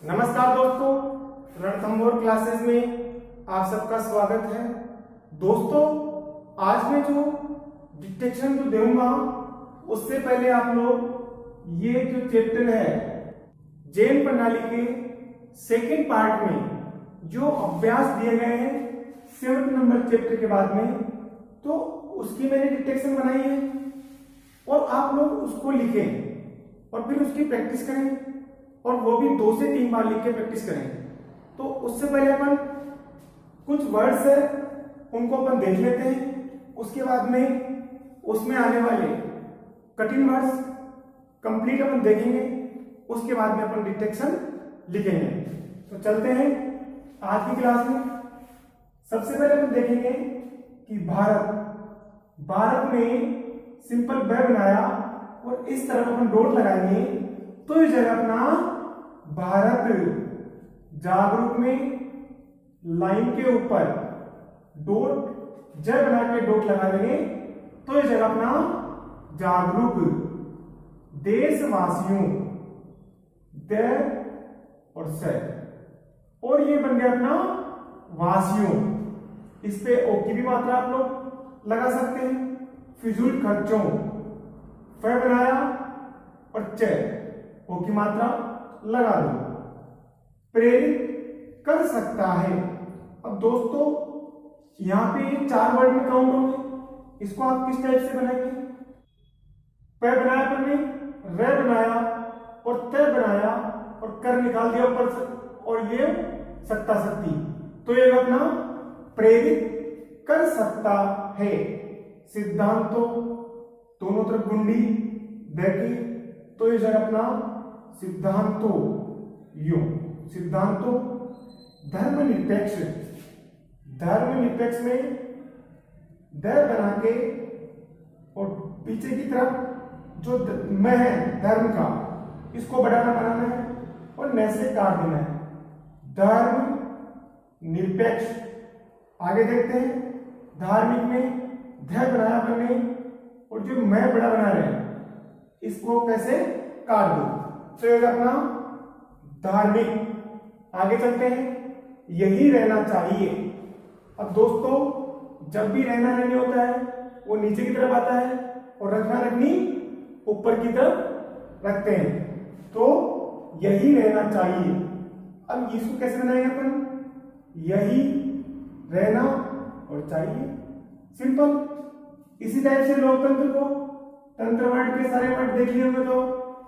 नमस्कार दोस्तों, रणथंभौर क्लासेस में आप सबका स्वागत है। दोस्तों, आज मैं जो डिटेक्शन जो दूंगा उससे पहले आप लोग ये जो चैप्टर है जैन प्रणाली के सेकंड पार्ट में जो अभ्यास दिए गए हैं 7 नंबर चैप्टर के बाद में, तो उसकी मैंने डिटेक्शन बनाई है और आप लोग उसको लिखें और फिर उसकी प्रैक्टिस करें और वो भी 2 से 3 बार लिख के प्रैक्टिस करें। तो उससे पहले अपन कुछ वर्ड्स है उनको अपन देख लेते हैं, उसके बाद में उसमें आने वाले कठिन वर्ड्स कंप्लीट अपन देखेंगे, उसके बाद में अपन डिटेक्शन लिखेंगे। तो चलते हैं आज की क्लास में। सबसे पहले अपन देखेंगे कि भारत में सिंपल ब बनाया और इस तरफ अपन डॉट लगाएंगे तो इस जगह अपना भारत, जागरूक में लाइन के ऊपर डॉट ज बना के डॉट लगा देंगे तो इस जगह अपना जागरूक, देशवासियों द और स, और ये बन गया अपना वासियों। इस पे ओ की भी मात्रा आप लोग लगा सकते हैं। फिजूल खर्चों फ बनाया और च ओ की मात्रा लगा दो। प्रेरित कर सकता है। अब दोस्तों यहां पे 4 वर्ड में काउंट होंगे, इसको आप किस टाइप से बनाएंगे? प बनाया आपने, र बनाया और त बनाया और कर निकाल दिया ऊपर से, और ये सत्ता शक्ति, तो ये अपना प्रेरित कर सकता है। सिद्धांतों दोनों तरफ गुंडी देखी तो ये जगह अपना सिद्धांतों यो, सिद्धांतों धर्मनिरपेक्ष में द बना के और पीछे की तरफ जो मैं है धर्म का, इसको बढ़ाना बनाना है और न से काट देना है। धर्म निरपेक्ष। आगे देखते हैं, धार्मिक में ध बनाया बने और जो मैं बड़ा बना रहे हैं इसको कैसे काट दो, तो ये अपना धार्मिक। आगे चलते हैं, यही रहना चाहिए। अब दोस्तों जब भी रहना रहनी होता है वो नीचे की तरफ आता है और रखना रखनी ऊपर की तरफ रखते हैं, तो यही रहना चाहिए। अब इसको कैसे बनाएंगे अपन? यही रहना और चाहिए, सिंपल। इसी टाइप से लोकतंत्र को, तंत्र वर्ड के सारे वर्ड देख लिए होंगे तो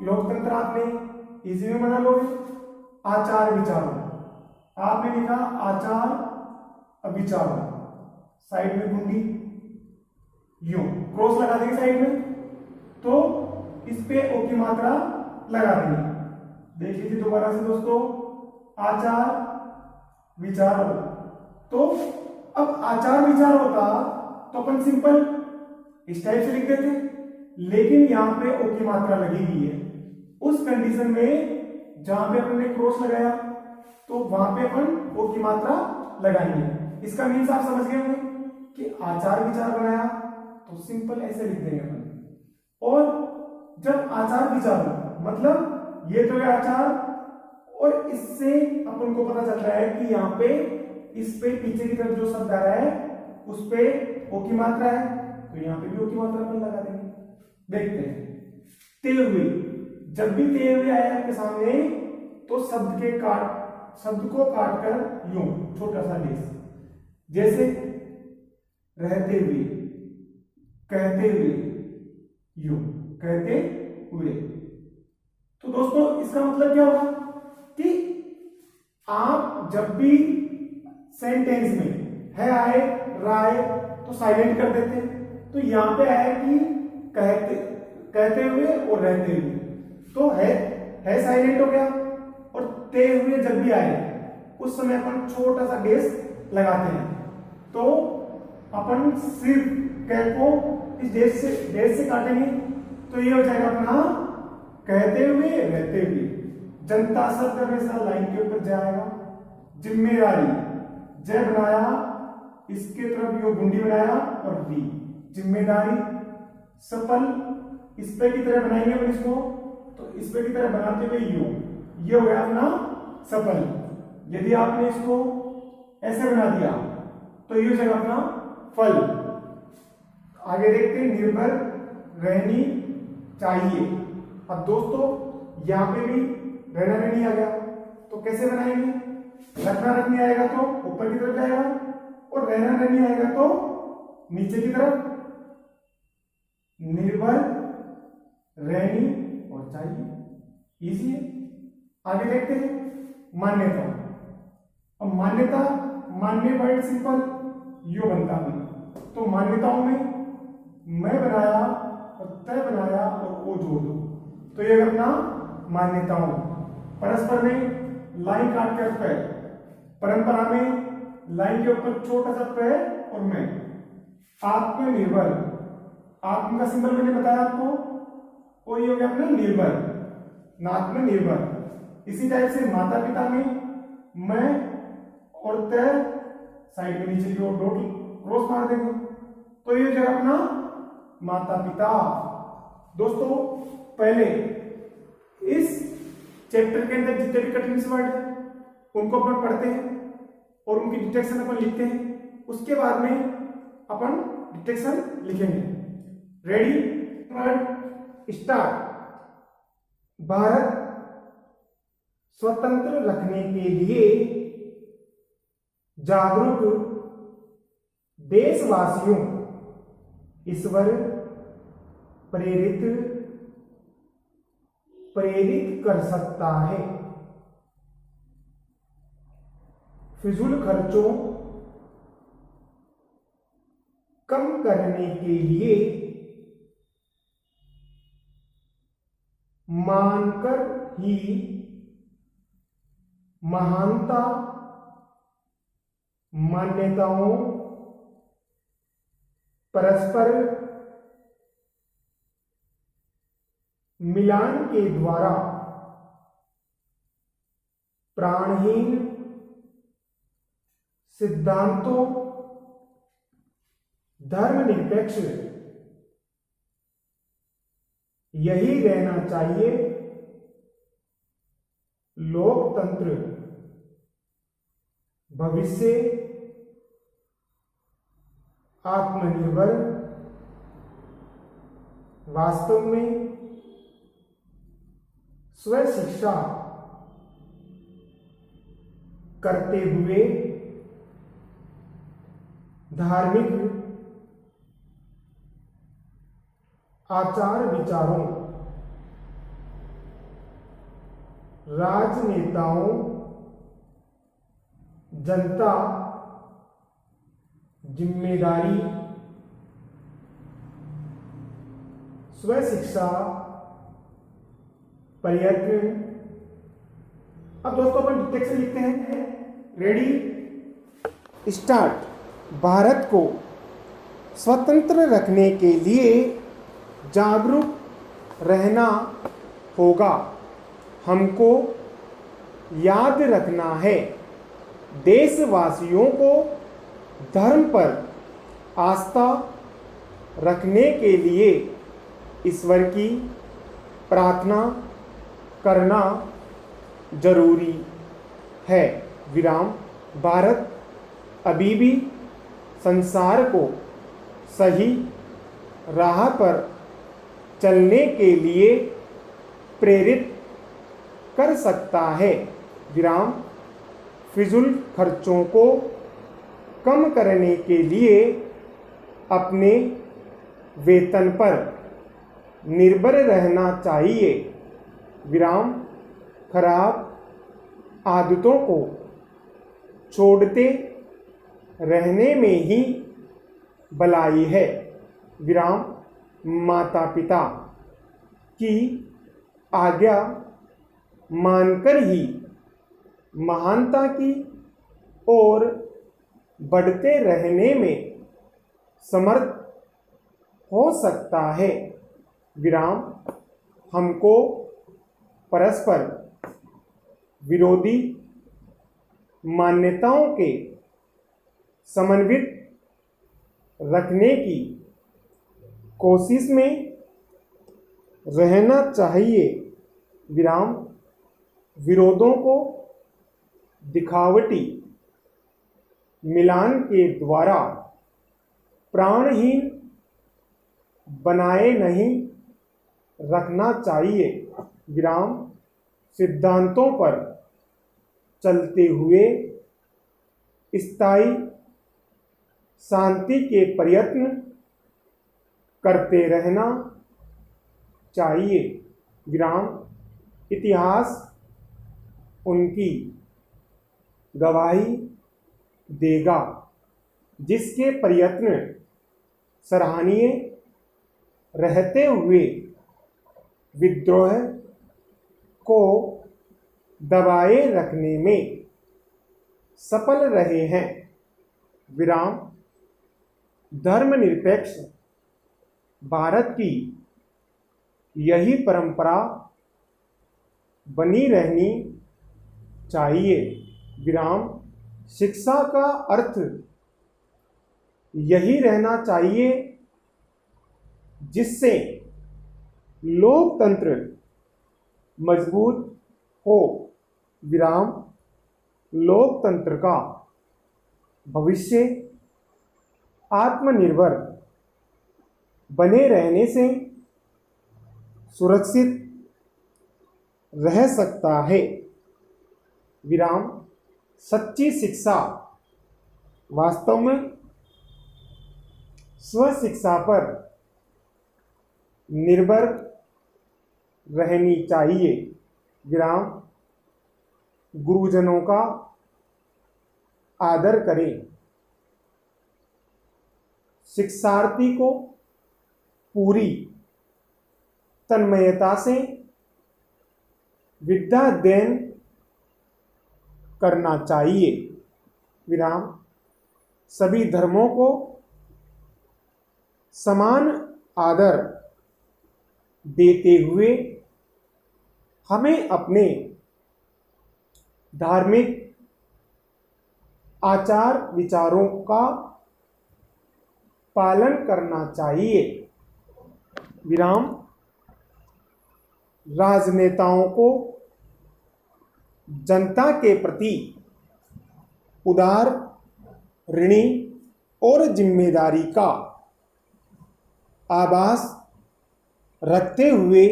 लोकतंत्र आपने इजी में बना लोगे। आचार विचारों, आपने लिखा आचार विचारों, साइड में गुंडी यूं क्रॉस लगा देंगे साइड में, तो इस पे ओ की मात्रा लगा देंगे। देख लीजिए दोबारा से दोस्तों, आचार विचारों। तो अब आचार विचार होता तो अपन सिंपल इस टाइप से लिख देते, लेकिन यहां पे ओ की मात्रा लगी हुई है। उस कंडीशन में जहां पे अपन ने क्रॉस लगाया तो वहां पे अपन ओ की मात्रा लगाएंगे। इसका मीन्स आप समझ गए होंगे कि आचार विचार बनाया तो सिंपल ऐसे लिख देंगे अपन। और जब आचार विचार मतलब ये तो है आचार, और इससे अपन को पता चल रहा है कि यहाँ पे इस पे पीछे की तरफ जो शब्द आ रहा है उस पे ओ की मात्रा है, तो यहाँ पे भी ओ की मात्रा अपन लगा देंगे। देखते हैं, ते हुए, जब भी ते हुए आया आपके सामने तो शब्द को काटकर यूं छोटा सा डेस, जैसे रहते हुए, कहते हुए, यूं कहते हुए। तो दोस्तों इसका मतलब क्या होगा कि आप जब भी सेंटेंस में है आए राय तो साइलेंट कर देते हैं, तो यहां पे आया कि कहते हुए और रहते हुए, तो है साइलेंट हो गया। और ते हुए जब भी आए उस समय अपन छोटा सा डेस लगाते हैं, तो अपन सिर्फ कह को इस डेस से काटेंगे तो ये हो जाएगा अपना कहते हुए रहते हुए। जनता शब्द हमेशा लाइन के ऊपर जाएगा। जिम्मेदारी जय बनाया, इसके तरफ यो गुंडी बनाया और दी, जिम्मेदारी। सफल इस पे की तरह बनाएंगे अपन इसको, तो इस पे की तरह बनाते हुए ये हो गया अपना सफल। यदि आपने इसको ऐसे बना दिया तो ये हो जाएगा अपना फल। आगे देखते हैं, निर्भर रहनी चाहिए। अब दोस्तों यहाँ पे भी रहना रहनी आ गया, तो कैसे बनाएंगे? रखना रखनी आएगा तो ऊपर की तरफ जाएगा, और रहना रहनी आएगा तो नीचे की तरफ। निर्भर रहनी और चाहिए, इजी है। आगे देखते हैं, मान्यता। अब मान्यता, मान्य वर्ड सिंपल यो बनता है, तो मान्यताओं में मैं बनाया और तय बनाया और वो जोड़ दो, तो ये अपना मान्यताओं। परस्पर में लाइन काट के अर्थ है, परंपरा में लाइन के ऊपर छोटा सा पे और मैं। आत्मनिर्भर, आत्म का सिंबल मैंने बताया आपको, और ये हो गया अपना निर्भर, आत्मनिर्भर। इसी टाइप से माता पिता में मैं और तय साइड में नीचे की ओर डॉट क्रॉस मार देंगे, तो ये हो जाएगा अपना माता पिता। दोस्तों पहले इस चैप्टर के अंदर जितने भी कठिन वर्ड है उनको अपन पढ़ते हैं और उनकी डिटेक्शन अपन लिखते हैं, उसके बाद में अपन डिटेक्शन लिखेंगे। Ready, word start. भारत स्वतंत्र रखने के लिए जागरूक देशवासियों ईश्वर प्रेरित कर सकता है। फिजूल खर्चों कम करने के लिए मानकर ही महानता मान्यताओं परस्पर मिलान के द्वारा प्राणहीन सिद्धांतों धर्मनिरपेक्ष यही रहना चाहिए। लोकतंत्र भविष्य आत्मनिर्भर वास्तव में स्व शिक्षा करते हुए धार्मिक आचार विचारों राजनेताओं जनता जिम्मेदारी स्व शिक्षा प्रयत्न। अब दोस्तों अपन डिटेक्शन लिखते हैं। Ready start. भारत को स्वतंत्र रखने के लिए जागरूक रहना होगा। हमको याद रखना है, देशवासियों को धर्म पर आस्था रखने के लिए ईश्वर की प्रार्थना करना जरूरी है। विराम। भारत अभी भी संसार को सही राह पर चलने के लिए प्रेरित कर सकता है। विराम। फिजूल खर्चों को कम करने के लिए अपने वेतन पर निर्भर रहना चाहिए। विराम। खराब आदतों को छोड़ते रहने में ही भलाई है। विराम। माता पिता की आज्ञा मानकर ही महानता की ओर बढ़ते रहने में समर्थ हो सकता है। विराम। हमको परस्पर विरोधी मान्यताओं के समन्वित रखने की कोशिश में रहना चाहिए। विराम। विरोधों को दिखावटी मिलान के द्वारा प्राणहीन बनाए नहीं रखना चाहिए। विराम सिद्धांतों पर चलते हुए स्थायी शांति के प्रयत्न करते रहना चाहिए। विराम इतिहास उनकी गवाही देगा जिसके प्रयत्न सराहनीय रहते हुए विद्रोह को दबाए रखने में सफल रहे हैं। विराम धर्मनिरपेक्ष भारत की यही परंपरा बनी रहनी चाहिए। विराम शिक्षा का अर्थ यही रहना चाहिए जिससे लोकतंत्र मजबूत हो। विराम लोकतंत्र का भविष्य आत्मनिर्भर बने रहने से सुरक्षित रह सकता है। विराम सच्ची शिक्षा वास्तव में स्वशिक्षा पर निर्भर रहनी चाहिए। विराम गुरुजनों का आदर करें। शिक्षार्थी को पूरी तन्मयता से विद्या अध्ययन करना चाहिए। विराम सभी धर्मों को समान आदर देते हुए हमें अपने धार्मिक आचार विचारों का पालन करना चाहिए। विराम राजनेताओं को जनता के प्रति उदार, ऋणी और जिम्मेदारी का आभास रखते हुए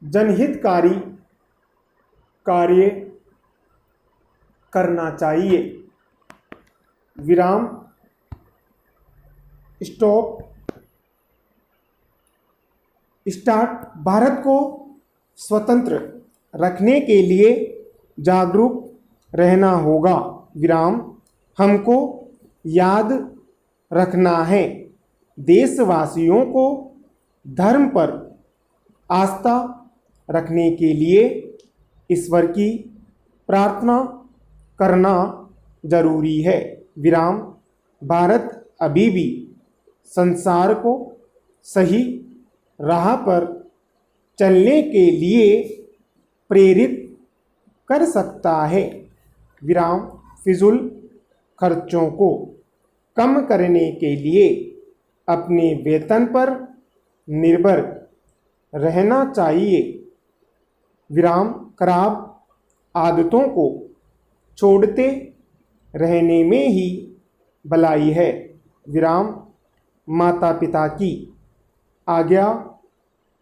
जनहितकारी कार्य करना चाहिए। विराम स्टॉप स्टार्ट भारत को स्वतंत्र रखने के लिए जागरूक रहना होगा। विराम हमको याद रखना है देशवासियों को धर्म पर आस्था रखने के लिए ईश्वर की प्रार्थना करना जरूरी है। विराम भारत अभी भी संसार को सही राह पर चलने के लिए प्रेरित कर सकता है। विराम फिजूल खर्चों को कम करने के लिए अपने वेतन पर निर्भर रहना चाहिए। विराम खराब आदतों को छोड़ते रहने में ही भलाई है। विराम माता पिता की आज्ञा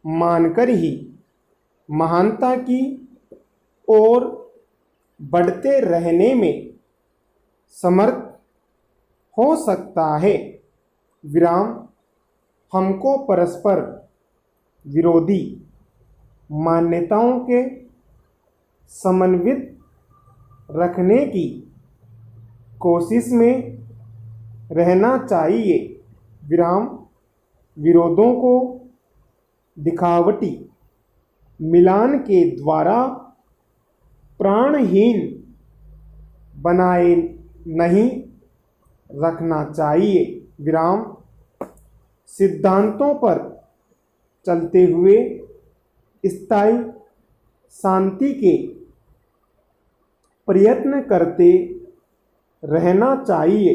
मानकर ही महानता की ओर बढ़ते रहने में समर्थ हो सकता है। विराम हमको परस्पर विरोधी मान्यताओं के समन्वित रखने की कोशिश में रहना चाहिए। विराम विरोधों को दिखावटी मिलान के द्वारा प्राणहीन बनाए नहीं रखना चाहिए। विराम सिद्धांतों पर चलते हुए स्थायी शांति के प्रयत्न करते रहना चाहिए।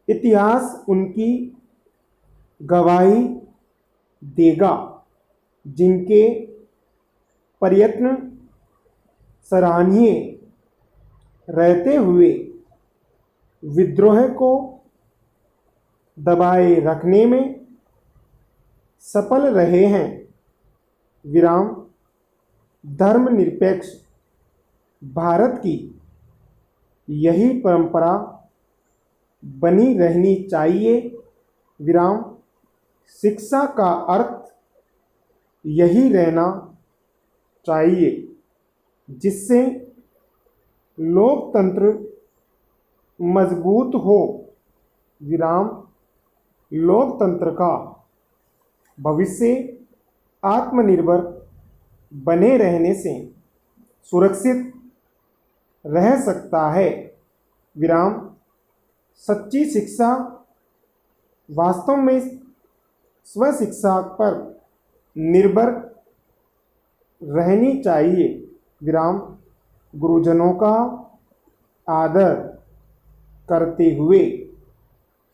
इतिहास उनकी गवाही देगा जिनके प्रयत्न सराहनीय रहते हुए विद्रोह को दबाए रखने में सफल रहे हैं। विराम। धर्मनिरपेक्ष भारत की यही परंपरा बनी रहनी चाहिए। विराम। शिक्षा का अर्थ यही रहना चाहिए जिससे लोकतंत्र मजबूत हो। विराम। लोकतंत्र का भविष्य आत्मनिर्भर बने रहने से सुरक्षित रह सकता है। विराम। सच्ची शिक्षा वास्तव में स्वशिक्षा पर निर्भर रहनी चाहिए। विराम। गुरुजनों का आदर करते हुए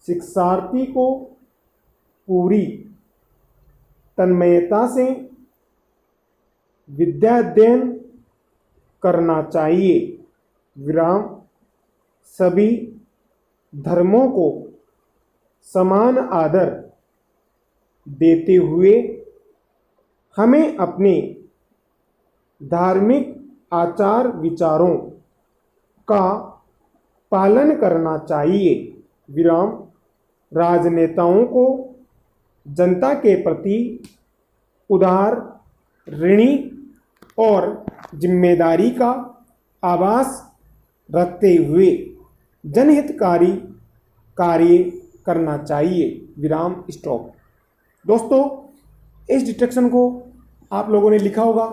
शिक्षार्थी को पूरी तन्मयता से विद्याध्ययन करना चाहिए। विराम। सभी धर्मों को समान आदर देते हुए हमें अपने धार्मिक आचार विचारों का पालन करना चाहिए। विराम। राजनेताओं को जनता के प्रति उदार, ऋणी और जिम्मेदारी का आभास रखते हुए जनहितकारी कार्य करना चाहिए। विराम। स्टॉप। दोस्तों, इस डिस्ट्रक्शन को आप लोगों ने लिखा होगा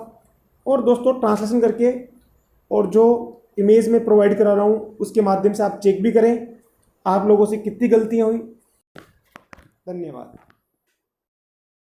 और दोस्तों ट्रांसलेशन करके और जो इमेज में प्रोवाइड करा रहा हूँ उसके माध्यम से आप चेक भी करें आप लोगों से कितनी गलतियाँ हुई। धन्यवाद।